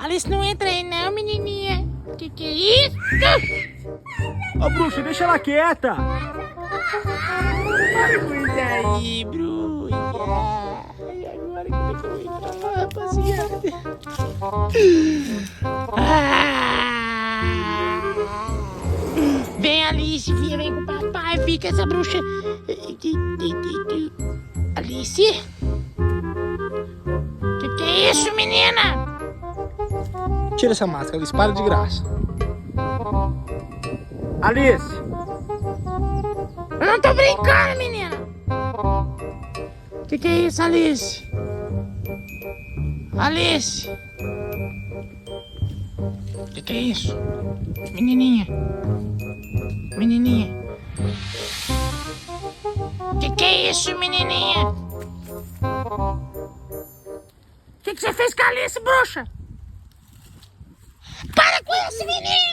Alice, não entra aí não, menininha. Que é isso? Ô, bruxa, deixa ela quieta. Cuida aí, bruxa. E agora como é que eu vou entrar, rapaziada? Vem, Alice, filha, vem com o papai. Fica essa bruxa. Alice? Que é isso, menina? Tira essa máscara, Alice, para de graça. Alice! Eu não tô brincando, menina. Que é isso, Alice? Alice? Que é isso? Menininha? Menininha? Que é isso, menininha? Que você fez com a Alice, bruxa? Para com isso, menino!